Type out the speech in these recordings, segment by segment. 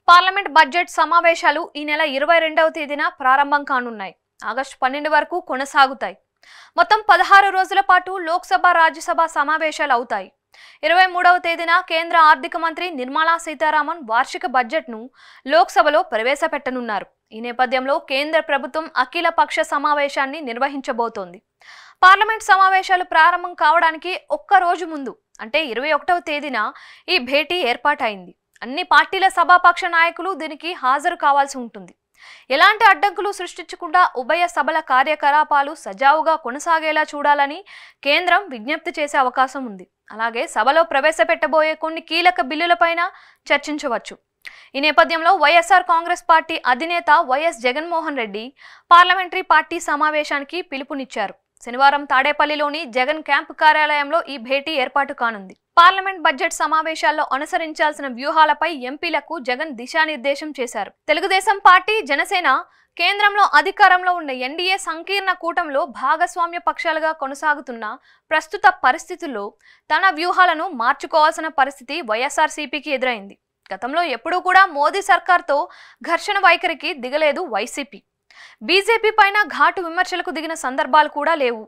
Parliament budget సమావేశాలు ఈ నెల 22వ తేదీన ప్రారంభం కానున్నాయి. ఆగస్టు 12 వరకు కొనసాగుతాయి. మొత్తం 16 రోజుల పాటు లోక్సభ, రాజ్యసభ సమావేశాలు అవుతాయి. 23వ తేదీన కేంద్ర ఆర్థిక మంత్రి నిర్మలా సీతారామన్ వార్షిక బడ్జెట్ను లోక్సభలో ప్రవేశపెట్టనున్నారు. ఈ నేపథ్యంలో కేంద్ర ప్రభుత్వం అఖిల పక్ష సమావేశాన్ని నిర్వహించబోతోంది. పార్లమెంట్ సమావేశాలు ప్రారంభం కావడానికి ఒక్క రోజు ముందు అంటే 21వ తేదీన ఈ భేటీ ఏర్పాటైంది. అన్ని పార్టీల సభాపక్ష నాయకులు దీనికి హాజరు కావాల్సి ఉంటుంది. ఎలాంటి అడ్డంకులు సృష్టించకుండా ఉభయ సభల కార్యకలాపాలు సజావుగా కొనసాగేలా చూడాలని కేంద్రం విజ్ఞప్తి చేసే అవకాశం ఉంది. అలాగే సభలో ప్రవేశపెట్టబోయే కొన్ని కీలక బిల్లులపైన చర్చించవచ్చు. ఈ నేపథ్యంలో వైఎస్ఆర్ కాంగ్రెస్ పార్టీ అధినేత YS Jaganmohan Reddy parliamentary party సమావేశానికి పిలుపునిచ్చారు. శనివారం తాడేపల్లిలోని జగన్ క్యాంపు కార్యాలయంలో ఈ భేటీ ఏర్పాటు కానుంది. పార్లమెంట్ బడ్జెట్ సమావేశాల్లో అనుసరించాల్సిన వ్యూహాలపై ఎంపీలకు జగన్ దిశానిర్దేశం చేశారు. తెలుగుదేశం పార్టీ, జనసేన కేంద్రంలో అధికారంలో ఉన్న ఎన్డీఏ సంకీర్ణ కూటమిలో భాగస్వామ్య పక్షాలుగా కొనసాగుతున్న ప్రస్తుత పరిస్థితుల్లో తన వ్యూహాలను మార్చుకోవాల్సిన పరిస్థితి వైఎస్ఆర్సీపీకి ఎదురైంది. గతంలో ఎప్పుడూ కూడా మోదీ సర్కార్తో ఘర్షణ వైఖరికి దిగలేదు వైసీపీ. బీజేపీ పైన ఘాటు విమర్శలకు దిగిన సందర్భాలు కూడా లేవు.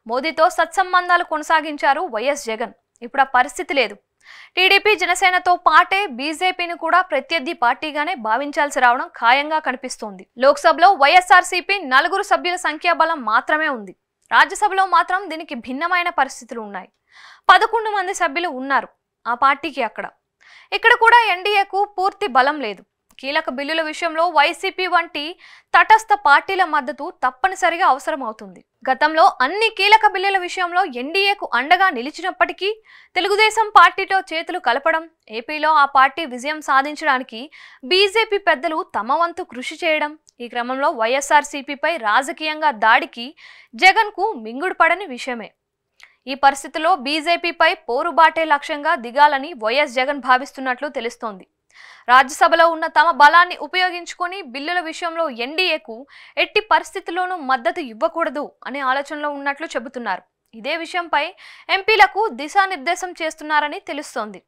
మోదీతో సత్సంబంధాలు కొనసాగించారు వైఎస్ జగన్. ఇప్పుడు ఆ పరిస్థితి లేదు. టీడీపీ, జనసేనతో పాటే బీజేపీని కూడా ప్రత్యర్థి పార్టీగానే భావించాల్సి రావడం ఖాయంగా కనిపిస్తోంది. లోక్సభలో వైఎస్ఆర్సీపీ 4 సభ్యుల సంఖ్యాబలం మాత్రమే ఉంది. రాజ్యసభలో మాత్రం దీనికి భిన్నమైన పరిస్థితులు ఉన్నాయి. 11 మంది సభ్యులు ఉన్నారు ఆ పార్టీకి. ఇక్కడ కూడా ఎన్డీఏకు పూర్తి బలం లేదు. కీలక బిల్లుల విషయంలో వైసీపీ వంటి తటస్థ పార్టీల మద్దతు తప్పనిసరిగా అవసరం అవుతుంది. గతంలో అన్ని కీలక బిల్లుల విషయంలో ఎన్డీఏకు అండగా నిలిచినప్పటికీ తెలుగుదేశం పార్టీతో చేతులు కలపడం, ఏపీలో ఆ పార్టీ విజయం సాధించడానికి బీజేపీ పెద్దలు తమ వంతు కృషి చేయడం, ఈ క్రమంలో వైఎస్ఆర్సీపీపై రాజకీయంగా దాడికి జగన్కు మింగుడు పడని విషయమే. ఈ పరిస్థితిలో బీజేపీపై పోరుబాటే లక్ష్యంగా దిగాలని వైఎస్ జగన్ భావిస్తున్నట్లు తెలుస్తోంది. రాజ్యసభలో ఉన్న తమ బలాన్ని ఉపయోగించుకొని బిల్లుల విషయంలో ఎన్డీఏకు ఎట్టి పరిస్థితుల్లోనూ మద్దతు ఇవ్వకూడదు అనే ఆలోచనలో ఉన్నట్లు చెబుతున్నారు. ఇదే విషయంపై ఎంపీలకు దిశానిర్దేశం చేస్తున్నారని తెలుస్తోంది.